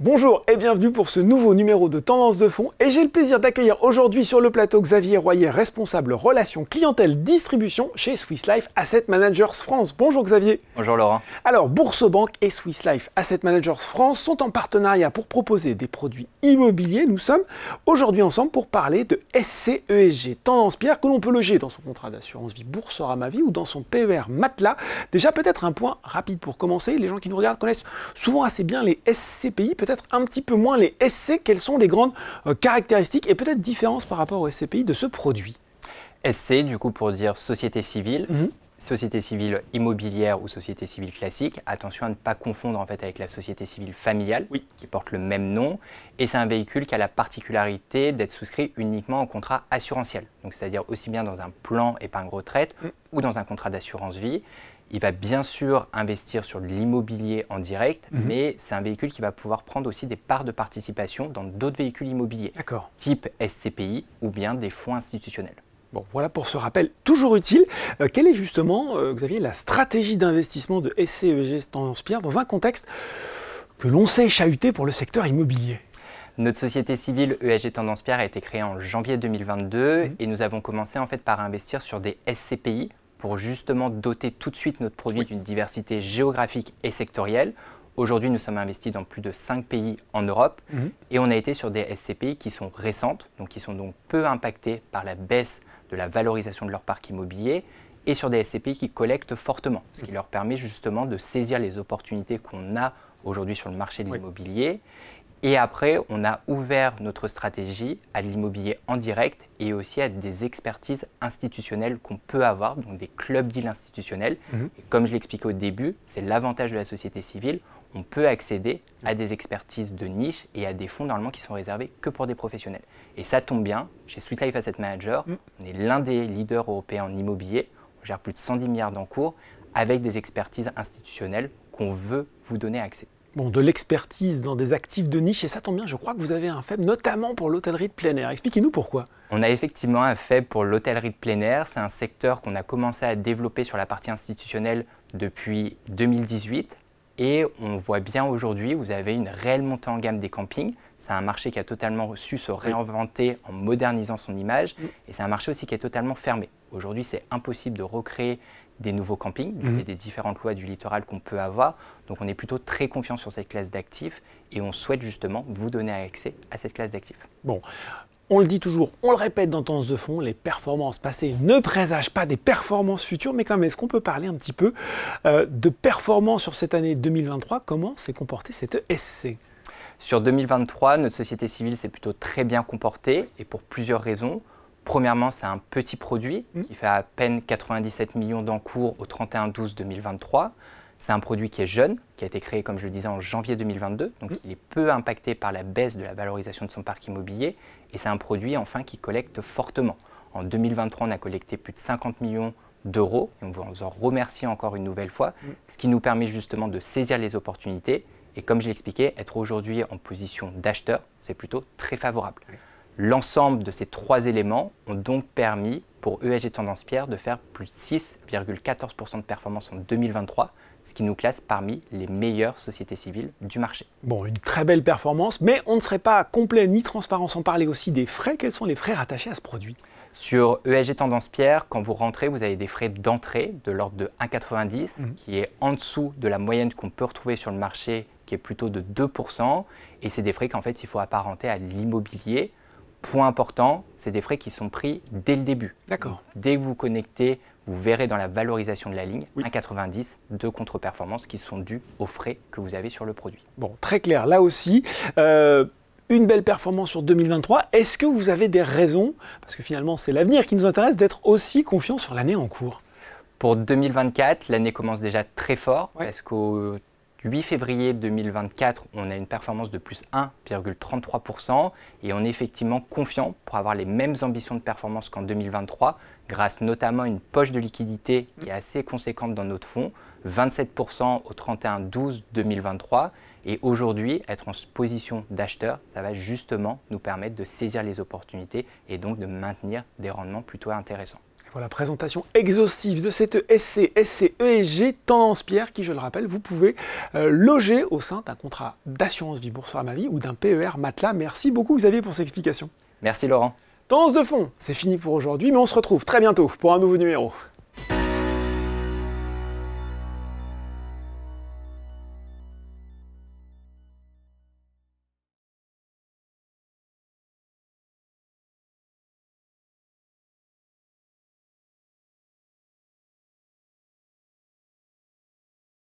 Bonjour et bienvenue pour ce nouveau numéro de Tendance de Fonds et j'ai le plaisir d'accueillir aujourd'hui sur le plateau Xavier Royer, responsable relations clientèle distribution chez Swiss Life Asset Managers France. Bonjour Xavier. Bonjour Laurent. Alors Boursorama et Swiss Life Asset Managers France sont en partenariat pour proposer des produits immobiliers. Nous sommes aujourd'hui ensemble pour parler de SCESG, Tendance Pierre, que l'on peut loger dans son contrat d'assurance vie Boursorama Vie ou dans son PER Matelas. Déjà peut-être un point rapide pour commencer, les gens qui nous regardent connaissent souvent assez bien les SCPI, peut-être un petit peu moins les SC. Quelles sont les grandes caractéristiques et peut-être différences par rapport au SCPI de ce produit? SC, du coup, pour dire société civile, société civile immobilière ou société civile classique. Attention à ne pas confondre en fait avec la société civile familiale, qui porte le même nom. Et c'est un véhicule qui a la particularité d'être souscrit uniquement en contrat assurantiel. Donc, c'est-à-dire aussi bien dans un plan épargne retraite ou dans un contrat d'assurance vie. Il va bien sûr investir sur de l'immobilier en direct, mais c'est un véhicule qui va pouvoir prendre aussi des parts de participation dans d'autres véhicules immobiliers, type SCPI ou bien des fonds institutionnels. Bon, voilà pour ce rappel toujours utile. Quelle est justement, Xavier, la stratégie d'investissement de SCESG Tendance Pierre dans un contexte que l'on sait chahuté pour le secteur immobilier? Notre société civile ESG Tendance Pierre a été créée en janvier 2022 et nous avons commencé en fait par investir sur des SCPI, pour justement doter tout de suite notre produit d'une diversité géographique et sectorielle. Aujourd'hui, nous sommes investis dans plus de 5 pays en Europe et on a été sur des SCPI qui sont récentes, donc qui sont donc peu impactées par la baisse de la valorisation de leur parc immobilier et sur des SCPI qui collectent fortement, ce qui leur permet justement de saisir les opportunités qu'on a aujourd'hui sur le marché de l'immobilier. Et après, on a ouvert notre stratégie à l'immobilier en direct et aussi à des expertises institutionnelles qu'on peut avoir, donc des clubs deals institutionnels. Et comme je l'expliquais au début, c'est l'avantage de la société civile. On peut accéder à des expertises de niche et à des fonds normalement qui sont réservés que pour des professionnels. Et ça tombe bien, chez Swiss Life Asset Managers, on est l'un des leaders européens en immobilier. On gère plus de 110 milliards d'encours avec des expertises institutionnelles qu'on veut vous donner accès. Bon, de l'expertise dans des actifs de niche, et ça tombe bien, je crois que vous avez un faible, notamment pour l'hôtellerie de plein air. Expliquez-nous pourquoi. On a effectivement un faible pour l'hôtellerie de plein air. C'est un secteur qu'on a commencé à développer sur la partie institutionnelle depuis 2018. Et on voit bien aujourd'hui, vous avez une réelle montée en gamme des campings. C'est un marché qui a totalement su se réinventer en modernisant son image. Et c'est un marché aussi qui est totalement fermé. Aujourd'hui, c'est impossible de recréer des nouveaux campings, du fait des différentes lois du littoral qu'on peut avoir. Donc on est plutôt très confiant sur cette classe d'actifs et on souhaite justement vous donner accès à cette classe d'actifs. Bon, on le dit toujours, on le répète dans Tendance de Fonds, les performances passées ne présagent pas des performances futures, mais quand même, est-ce qu'on peut parler un petit peu de performance sur cette année 2023? Comment s'est comporté cette SC? Sur 2023, notre société civile s'est plutôt très bien comportée et pour plusieurs raisons. Premièrement, c'est un petit produit qui fait à peine 97 millions d'encours au 31/12/2023. C'est un produit qui est jeune, qui a été créé, comme je le disais, en janvier 2022. Donc, il est peu impacté par la baisse de la valorisation de son parc immobilier. Et c'est un produit, enfin, qui collecte fortement. En 2023, on a collecté plus de 50 millions d'euros. Et on vous en remercie encore une nouvelle fois, ce qui nous permet justement de saisir les opportunités. Et comme je l'expliquais, être aujourd'hui en position d'acheteur, c'est plutôt très favorable. L'ensemble de ces trois éléments ont donc permis pour ESG Tendance Pierre de faire plus 6,14% de performance en 2023, ce qui nous classe parmi les meilleures sociétés civiles du marché. Bon, une très belle performance, mais on ne serait pas complet ni transparent sans parler aussi des frais. Quels sont les frais rattachés à ce produit? Sur ESG Tendance Pierre, quand vous rentrez, vous avez des frais d'entrée de l'ordre de 1,90, qui est en dessous de la moyenne qu'on peut retrouver sur le marché, qui est plutôt de 2%. Et c'est des frais qu'en fait, il faut apparenter à l'immobilier. Point important, c'est des frais qui sont pris dès le début. D'accord. Dès que vous connectez, vous verrez dans la valorisation de la ligne 1,90 de contre-performance qui sont dus aux frais que vous avez sur le produit. Bon, très clair. Là aussi, une belle performance sur 2023. Est-ce que vous avez des raisons, parce que finalement c'est l'avenir qui nous intéresse, d'être aussi confiant sur l'année en cours? Pour 2024, l'année commence déjà très fort parce qu'au 8 février 2024, on a une performance de plus 1,33% et on est effectivement confiant pour avoir les mêmes ambitions de performance qu'en 2023, grâce notamment à une poche de liquidité qui est assez conséquente dans notre fonds, 27% au 31/12/2023. Et aujourd'hui, être en position d'acheteur, ça va justement nous permettre de saisir les opportunités et donc de maintenir des rendements plutôt intéressants. Voilà, présentation exhaustive de cette SC, ESG Tendance Pierre qui, je le rappelle, vous pouvez loger au sein d'un contrat d'assurance vie Boursorama Vie ou d'un PER Matelas. Merci beaucoup Xavier pour cette explication. Merci Laurent. Tendance de fond, c'est fini pour aujourd'hui, mais on se retrouve très bientôt pour un nouveau numéro.